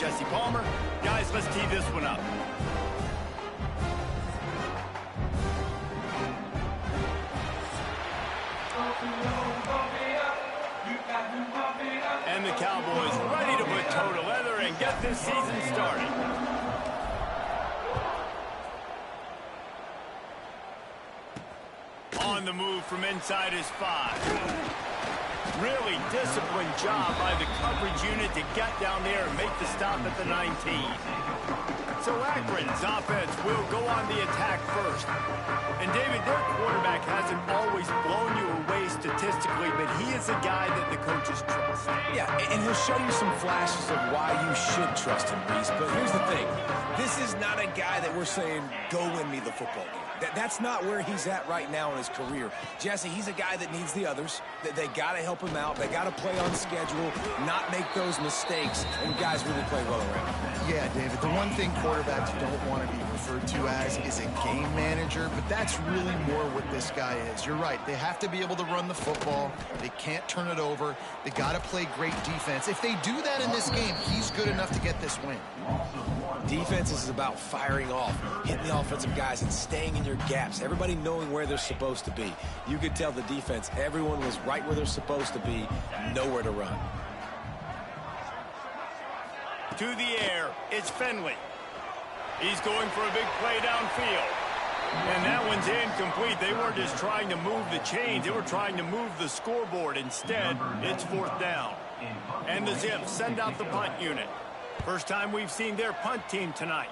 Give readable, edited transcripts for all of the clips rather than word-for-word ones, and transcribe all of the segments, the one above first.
Jesse Palmer. Guys, let's tee this one up. And the Cowboys ready to put toe to leather and get this season started. On the move from inside his 5. Really disciplined job by the coverage unit to get down there and make the stop at the 19. So Akron's offense will go on the attack first. And David, their quarterback hasn't always blown you away statistically, but he is a guy that the coaches trust. Yeah, and he'll show you some flashes of why you should trust him, Reese. But here's the thing. This is not a guy that we're saying, go win me the football game. That's not where he's at right now in his career. Jesse, he's a guy that needs the others. They got to help him out. They got to play on schedule, not make those mistakes, and guys really play well around him. Yeah, David, the one thing quarterbacks don't want to be referred to as is a game manager, but that's really more what this guy is. You're right. They have to be able to run the football. They can't turn it over. They got to play great defense. If they do that in this game, he's good enough to get this win. Defense is about firing off, hitting the offensive guys, and staying in your gaps. Everybody knowing where they're supposed to be. You could tell the defense, everyone was right where they're supposed to be, nowhere to run. To the air, it's Finley. He's going for a big play downfield. And that one's incomplete. They weren't just trying to move the chains. They were trying to move the scoreboard. Instead, it's 4th down. And the Zips send out the punt unit. First time we've seen their punt team tonight.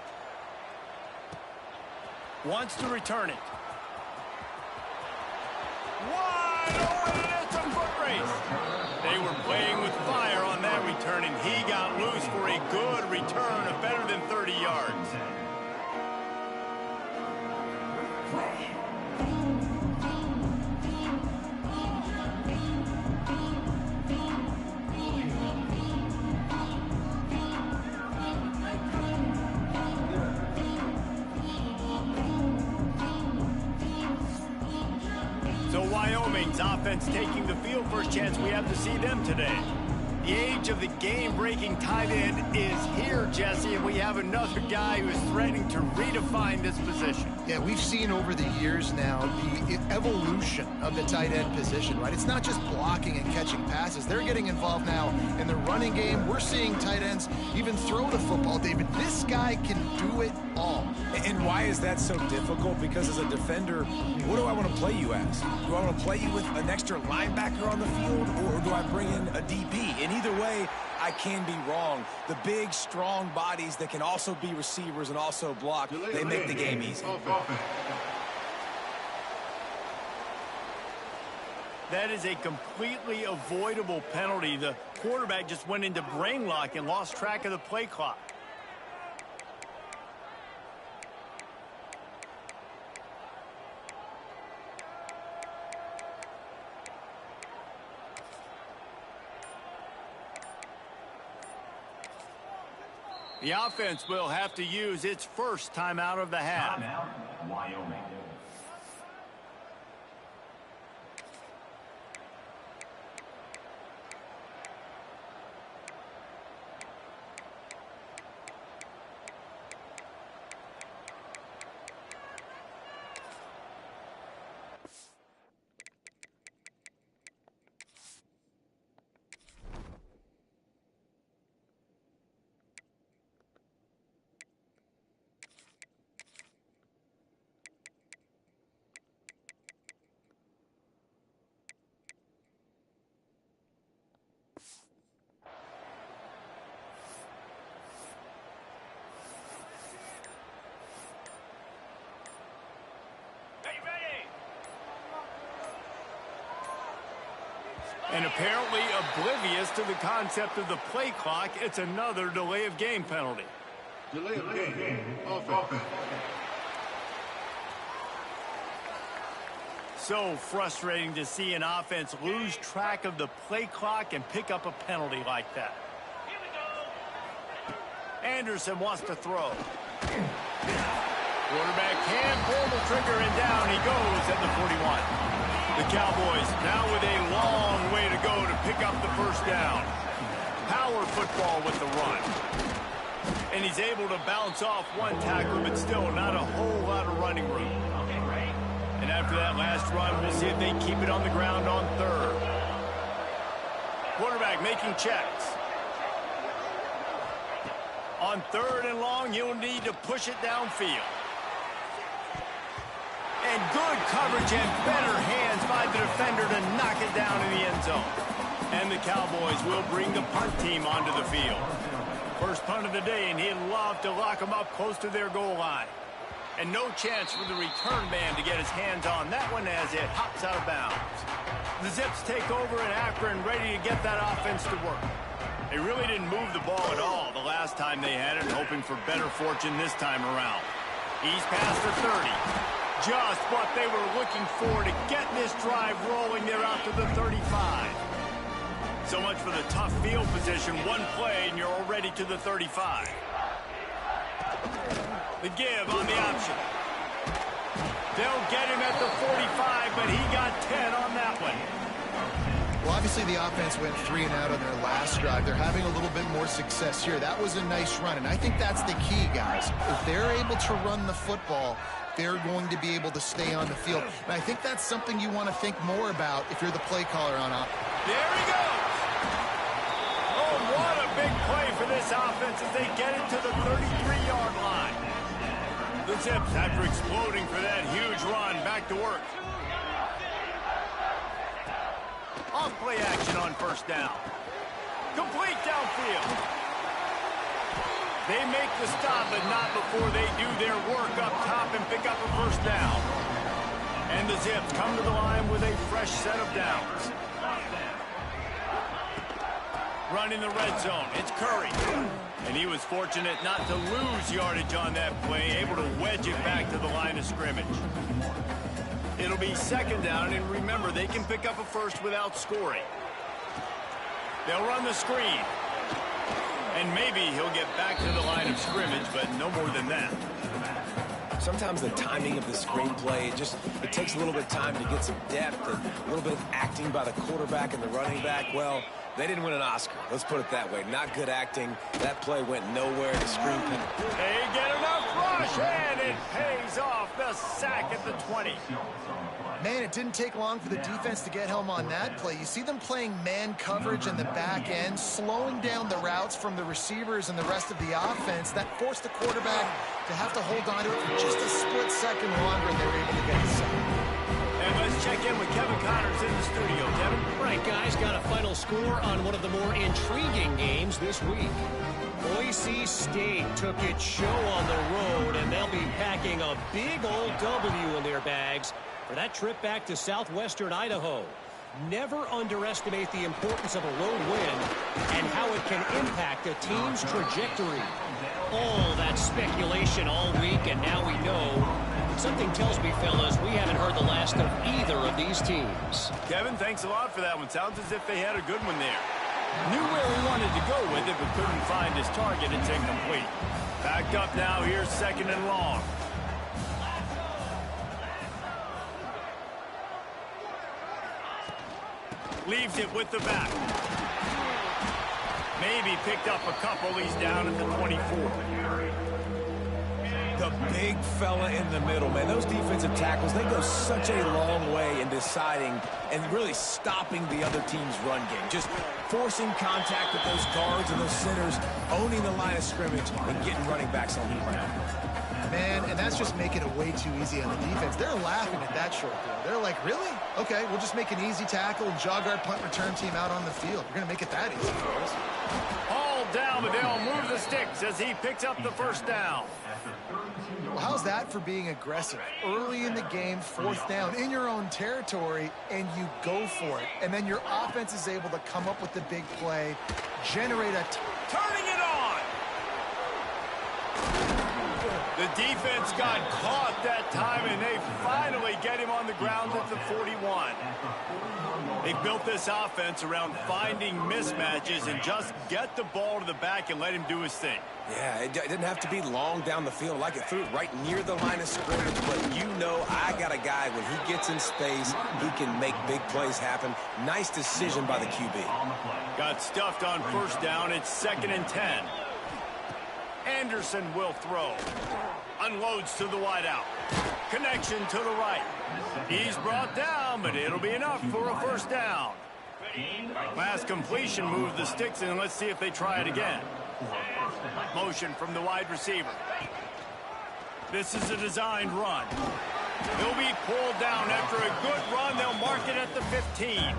Wants to return it. Wide open, and it's a foot race. They were playing with fire on that return, and he got loose for a good return of better than 30 yards. Wyoming's offense taking the field. First chance we have to see them today. The age of the game-breaking tight end is here, Jesse, and we have another guy who is threatening to redefine this position. Yeah, we've seen over the years now the evolution of the tight end position, right? It's not just blocking and catching passes. They're getting involved now in the running game. We're seeing tight ends even throw the football, David. This guy can do it all. And why is that so difficult? Because as a defender, what do I want to play you as? Do I want to play you with an extra linebacker on the field, or do I bring in a DB? And either way, I can be wrong. The big, strong bodies that can also be receivers and also block, they make the game easy. That is a completely avoidable penalty. The quarterback just went into brain lock and lost track of the play clock. The offense will have to use its first timeout of the half. Timeout, Wyoming. And apparently oblivious to the concept of the play clock, it's another delay of game penalty. Delay of game. Offense. So frustrating to see an offense lose track of the play clock and pick up a penalty like that. Anderson wants to throw. Quarterback can pull the trigger, and down he goes at the 41. The Cowboys now with a long way to go to pick up the first down. Power football with the run. And he's able to bounce off one tackle, but still not a whole lot of running room. And after that last run, we'll see if they keep it on the ground on third. Quarterback making checks. On third and long, you'll need to push it downfield. And good coverage and better hands by the defender to knock it down in the end zone. And the Cowboys will bring the punt team onto the field. First punt of the day, and he'd love to lock them up close to their goal line. And no chance for the return man to get his hands on that one as it hops out of bounds. The Zips take over, and Akron ready to get that offense to work. They really didn't move the ball at all the last time they had it, hoping for better fortune this time around. He's past the 30. Just what they were looking for to get this drive rolling. They're out to the 35. So much for the tough field position. One play, and you're already to the 35. The give on the option. They'll get him at the 45, but he got 10 on that one. Well, obviously the offense went 3 and out on their last drive. They're having a little bit more success here. That was a nice run, and I think that's the key, guys. If they're able to run the football, they're going to be able to stay on the field. And I think that's something you want to think more about if you're the play caller on offense. There he goes. Oh, what a big play for this offense as they get it to the 33-yard line. The Zips, after exploding for that huge run, back to work. Off play action on first down. Complete downfield. They make the stop, but not before they do their work up top and pick up a first down. And the Zips come to the line with a fresh set of downs. Running the red zone, it's Curry. And he was fortunate not to lose yardage on that play, able to wedge it back to the line of scrimmage. It'll be second down, and remember, they can pick up a first without scoring. They'll run the screen. And maybe he'll get back to the line of scrimmage, but no more than that. Sometimes the timing of the screenplay, it takes a little bit of time to get some depth and a little bit of acting by the quarterback and the running back. Well, they didn't win an Oscar. Let's put it that way. Not good acting. That play went nowhere. The screen penalty. They get enough rush, and it pays off. The sack at the 20. Man, it didn't take long for the defense to get home on that play. You see them playing man coverage in the back end, slowing down the routes from the receivers and the rest of the offense. That forced the quarterback to have to hold on to it for just a split second longer, and they were able to get the sack. And let's check in with Kevin Connors in the studio. Kevin? Right, guys, got a final score on one of the more intriguing games this week. Boise State took its show on the road, and they'll be packing a big old W in their bags for that trip back to southwestern Idaho. Never underestimate the importance of a road win and how it can impact a team's trajectory. All that speculation all week, and now we know. Something tells me, fellas, we haven't heard the last of either of these teams. Kevin, thanks a lot for that one. Sounds as if they had a good one there. Knew where he wanted to go with it, but couldn't find his target. It's incomplete. Backed up now. Here's second and long. Leaves it with the back. Maybe picked up a couple. He's down at the 24. The big fella in the middle, man. Those defensive tackles, they go such a long way in deciding and really stopping the other team's run game. Just forcing contact with those guards and those centers, owning the line of scrimmage, and getting running backs on the ground. Man, and that's just making it way too easy on the defense. They're laughing at that short throw. They're like, really? Okay, we'll just make an easy tackle and jog our punt return team out on the field. We're going to make it that easy for us. All down, but they'll move the sticks as he picks up the first down. Well, how's that for being aggressive? Early in the game, fourth down, in your own territory, and you go for it. And then your offense is able to come up with the big play, generate a... Turning it on! The defense got caught that time, and they finally get him on the ground at the 41. They built this offense around finding mismatches and just get the ball to the back and let him do his thing. Yeah, it didn't have to be long down the field. Like it threw it right near the line of scrimmage, but you know I got a guy, when he gets in space, he can make big plays happen. Nice decision by the QB. Got stuffed on first down. It's 2nd and 10. Anderson will throw. Unloads to the wideout. Connection to the right. He's brought down, but it'll be enough for a first down. Last completion moved the sticks, and let's see if they try it again. Motion from the wide receiver. This is a designed run. He'll be pulled down after a good run. They'll mark it at the 15.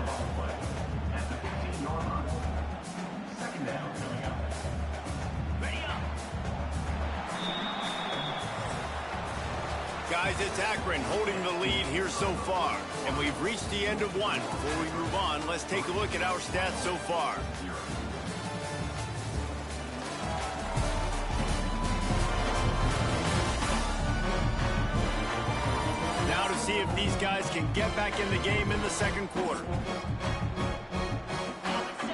Guys, it's Akron holding the lead here so far. And we've reached the end of one. Before we move on, let's take a look at our stats so far. Now to see if these guys can get back in the game in the second quarter.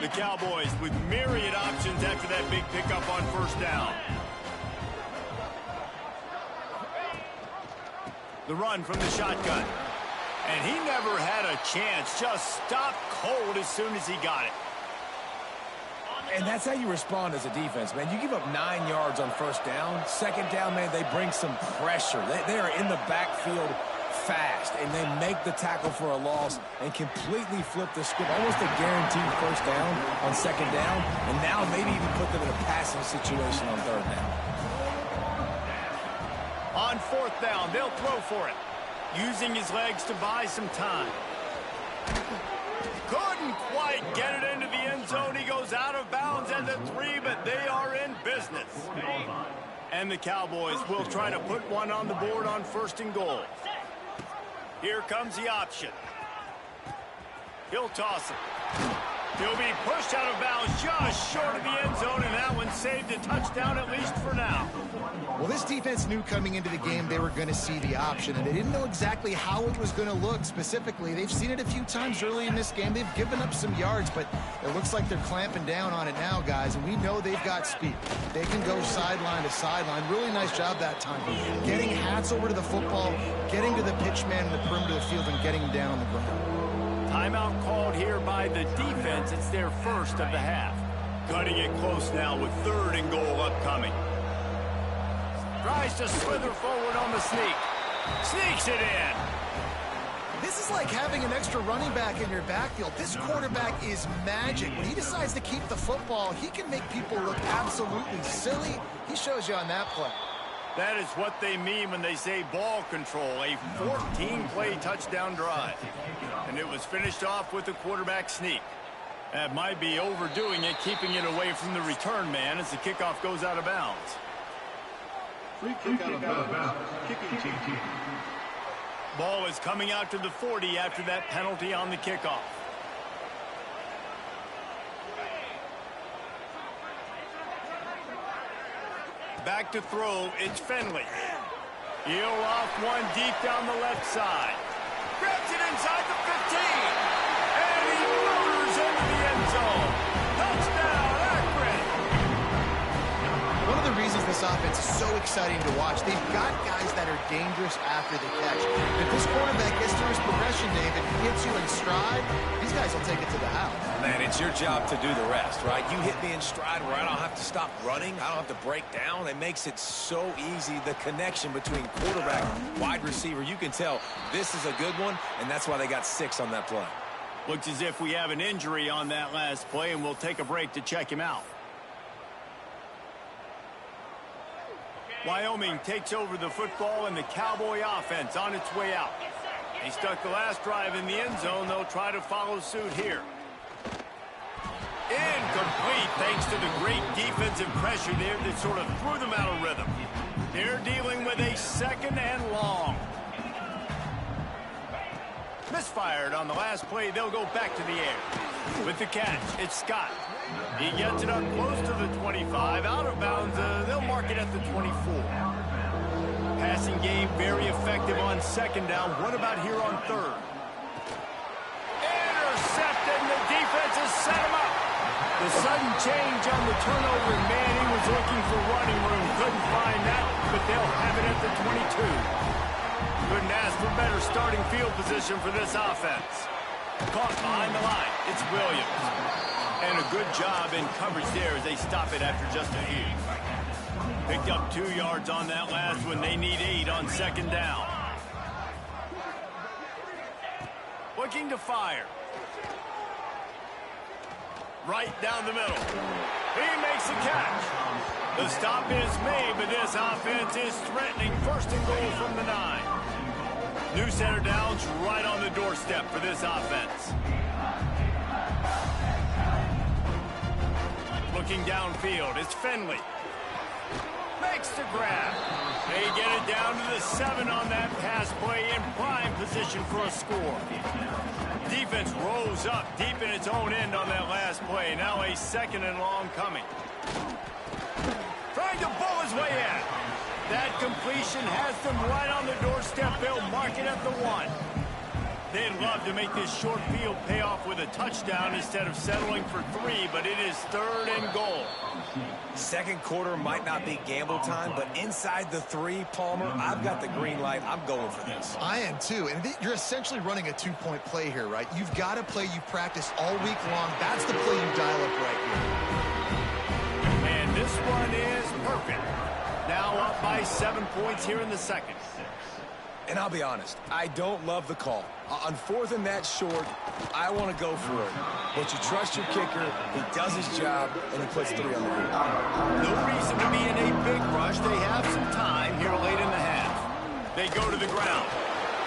The Cowboys with myriad options after that big pickup on first down. The run from the shotgun. And he never had a chance. Just stopped cold as soon as he got it. And that's how you respond as a defense, man. You give up 9 yards on first down. Second down, man, they bring some pressure. They are in the backfield fast, and they make the tackle for a loss and completely flip the script. Almost a guaranteed first down on second down, and now maybe even put them in a passing situation on third down. On fourth down, they'll throw for it. Using his legs to buy some time. Couldn't quite get it into the end zone. He goes out of bounds at the 3, but they are in business. And the Cowboys will try to put one on the board on first and goal. Here comes the option. He'll toss it. He'll be pushed out of bounds just short of the end zone, and that one saved a touchdown at least for now. Well, this defense knew coming into the game they were going to see the option, and they didn't know exactly how it was going to look specifically. They've seen it a few times early in this game. They've given up some yards, but it looks like they're clamping down on it now, guys, and we know they've got speed. They can go sideline to sideline. Really nice job that time. Getting hats over to the football, getting to the pitch man in the perimeter of the field, and getting him down on the ground. Timeout called here by the defense. It's their first of the half. Cutting it close now with third and goal upcoming. Tries to slither forward on the sneak. Sneaks it in. This is like having an extra running back in your backfield. This quarterback is magic. When he decides to keep the football, he can make people look absolutely silly. He shows you on that play. That is what they mean when they say ball control. A 14-play touchdown drive. And it was finished off with a quarterback sneak. That might be overdoing it, keeping it away from the return man as the kickoff goes out of bounds. Free kick out of bounds. Kicking team. Ball is coming out to the 40 after that penalty on the kickoff. Back to throw, it's Finley. He'll off one deep down the left side. Grabs it inside the 15. And he motors into the end zone. Touchdown, Akron. One of the reasons this offense is so exciting to watch, they've got guys that are dangerous after the catch. If this quarterback gets to his progression, David, hits you in stride, these guys will take it to the house. Man, it's your job to do the rest, right? You hit me in stride where I don't have to stop running. I don't have to break down. It makes it so easy, the connection between quarterback and wide receiver. You can tell this is a good one, and that's why they got 6 on that play. Looks as if we have an injury on that last play, and we'll take a break to check him out. Wyoming takes over the football, and the Cowboy offense on its way out. They stuck the last drive in the end zone. They'll try to follow suit here. Incomplete thanks to the great defensive pressure there that sort of threw them out of rhythm. They're dealing with a second and long. Misfired on the last play. They'll go back to the air. With the catch, it's Scott. He gets it up close to the 25. Out of bounds, they'll mark it at the 24. Passing game very effective on second down. What about here on third? Intercepted, and the defense has set him up. The sudden change on the turnover, man, he was looking for running room. Couldn't find that, but they'll have it at the 22. Couldn't ask for better starting field position for this offense. Caught behind the line. It's Williams. And a good job in coverage there as they stop it after just a few. Picked up 2 yards on that last one. They need 8 on second down. Looking to fire. Right down the middle. He makes the catch. The stop is made, but this offense is threatening. First and goal from the 9. New center downs right on the doorstep for this offense. Looking downfield, it's Finley. Makes the grab. They get it down to the 7 on that pass play in prime position for a score. Defense rolls up deep in its own end on that last play. Now a second and long coming. Trying to bull his way in. That completion has them right on the doorstep. They'll mark it at the 1. They'd love to make this short field pay off with a touchdown instead of settling for 3, but it is third and goal. Second quarter might not be gamble time, but inside the 3, Palmer, I've got the green light. I'm going for this. I am too, and you're essentially running a 2-point play here, right? You've got to play you practice all week long. That's the play you dial up right here. And this one is perfect. Now up by 7 points here in the second. And I'll be honest, I don't love the call. On 4th and that short, I want to go for it. But you trust your kicker, he does his job, and he puts 3 on the board. No reason to be in a big rush. They have some time here late in the half. They go to the ground,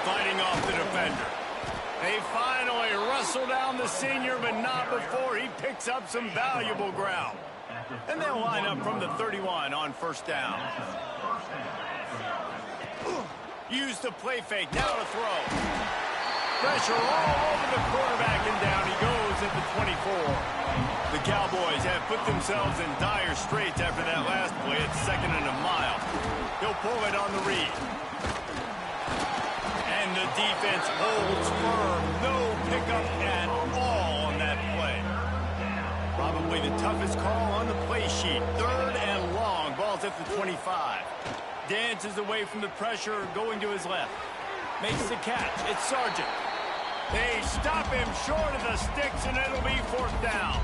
fighting off the defender. They finally wrestle down the senior, but not before he picks up some valuable ground. And they'll line up from the 31 on first down. Use the play fake, now to throw. Pressure all over the quarterback, and down he goes at the 24. The Cowboys have put themselves in dire straits after that last play. It's 2nd and a mile. He'll pull it on the read. And the defense holds firm. No pickup at all on that play. Probably the toughest call on the play sheet. 3rd and long. Ball's at the 25. Dances away from the pressure, going to his left. Makes the catch. It's Sargent. They stop him short of the sticks, and it'll be 4th down.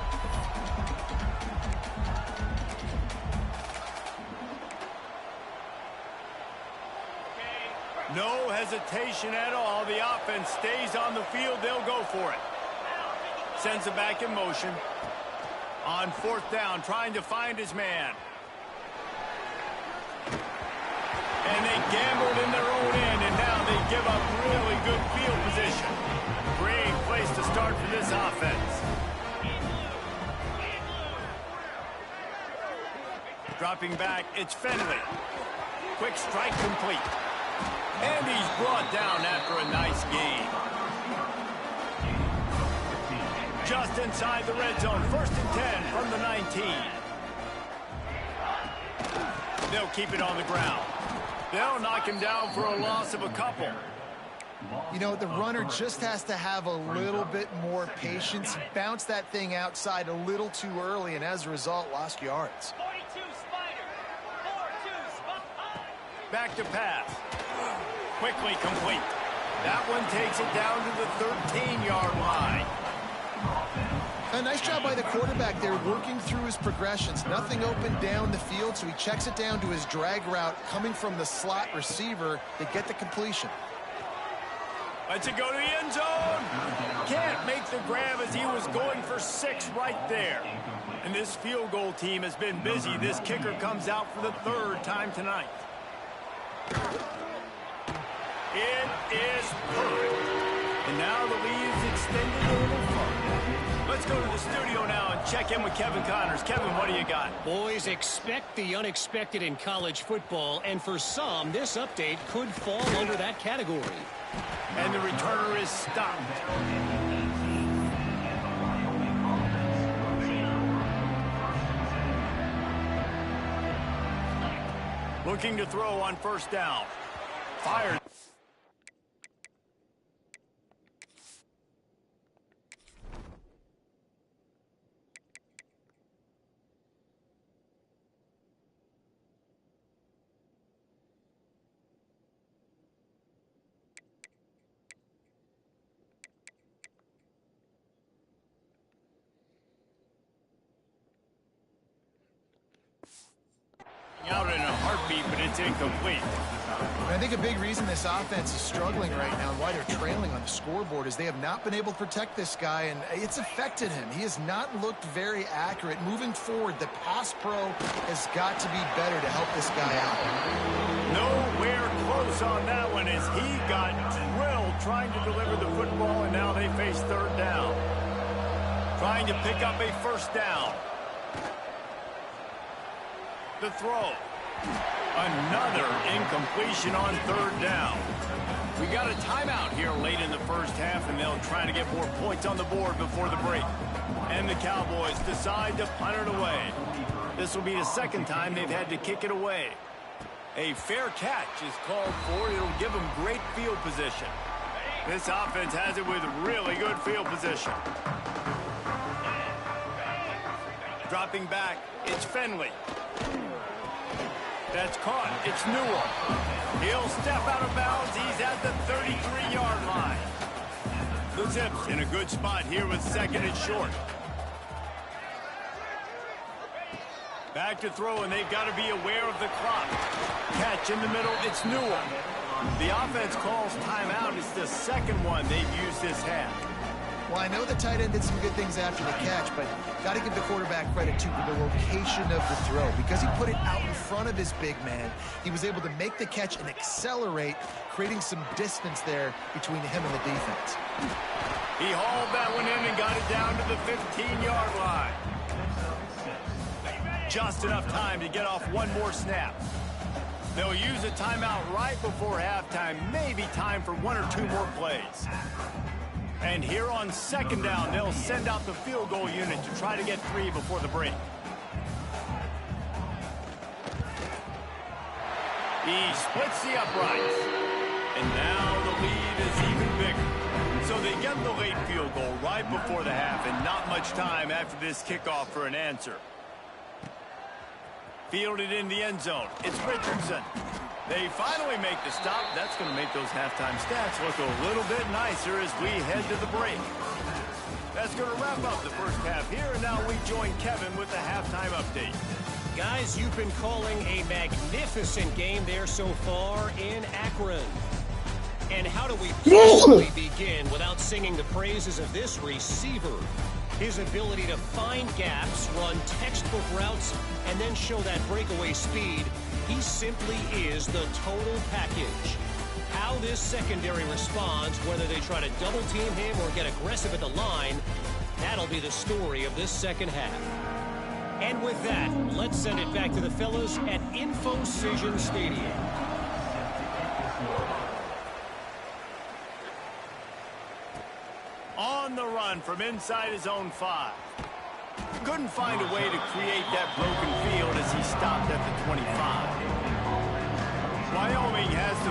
No hesitation at all. The offense stays on the field. They'll go for it. Sends it back in motion. On 4th down, trying to find his man. And they gambled in their own end, and now they give up really good field position. Great place to start for this offense. Dropping back, it's Finley. Quick strike complete. And he's brought down after a nice gain. Just inside the red zone, 1st and 10 from the 19. They'll keep it on the ground. They'll knock him down for a loss of a couple. You know, the runner just has to have a little bit more patience. He bounced that thing outside a little too early, and as a result, lost yards. 42 Spider. 4-2 Back to pass. Quickly complete. That one takes it down to the 13-yard line. A nice job by the quarterback there, working through his progressions. Nothing open down the field, so he checks it down to his drag route coming from the slot receiver to get the completion. Lets it go to the end zone. Can't make the grab as he was going for 6 right there. And this field goal team has been busy. This kicker comes out for the 3rd time tonight. It is perfect. And now the lead is extended a little further. Let's go to the studio now and check in with Kevin Connors. Kevin, what do you got? Boys, expect the unexpected in college football, and for some, this update could fall under that category. And the returner is stopped. Looking to throw on 1st down. Fired. Out in a heartbeat, but it's incomplete. And I think a big reason this offense is struggling right now and why they're trailing on the scoreboard is they have not been able to protect this guy, and it's affected him. He has not looked very accurate. Moving forward, the pass pro has got to be better to help this guy out. Nowhere close on that one as he got drilled trying to deliver the football, and now they face third down. Trying to pick up a first down. The throw. Another incompletion on third down. We got a timeout here late in the first half, and they'll try to get more points on the board before the break. And the Cowboys decide to punt it away. This will be the second time they've had to kick it away. A fair catch is called for. It'll give them great field position. This offense has it with really good field position. Dropping back, it's Finley. That's caught. It's Newell. He'll step out of bounds. He's at the 33-yard line. The Zips in a good spot here with second and short. Back to throw, and they've got to be aware of the clock. Catch in the middle. It's Newell. The offense calls timeout. It's the second one they've used this half. Well, I know the tight end did some good things after the catch, but got to give the quarterback credit, too, for the location of the throw. Because he put it out in front of his big man, he was able to make the catch and accelerate, creating some distance there between him and the defense. He hauled that one in and got it down to the 15-yard line. Just enough time to get off one more snap. They'll use a timeout right before halftime, maybe time for one or two more plays. And here on second down, they'll send out the field goal unit to try to get 3 before the break. He splits the uprights. And now the lead is even bigger. So they get the late field goal right before the half, and not much time after this kickoff for an answer. Fielded in the end zone. It's Richardson. They finally make the stop. That's going to make those halftime stats look a little bit nicer as we head to the break. That's going to wrap up the first half here, and now we join Kevin with the halftime update. Guys, you've been calling a magnificent game there so far in Akron. And how do we possibly begin without singing the praises of this receiver? His ability to find gaps, run textbook routes, and then show that breakaway speed. He simply is the total package. How this secondary responds, whether they try to double team him or get aggressive at the line, that'll be the story of this second half. And with that, let's send it back to the fellas at InfoCision Stadium. On the run from inside his own 5. Couldn't find a way to create that broken field as he stopped at the 25. Wyoming has the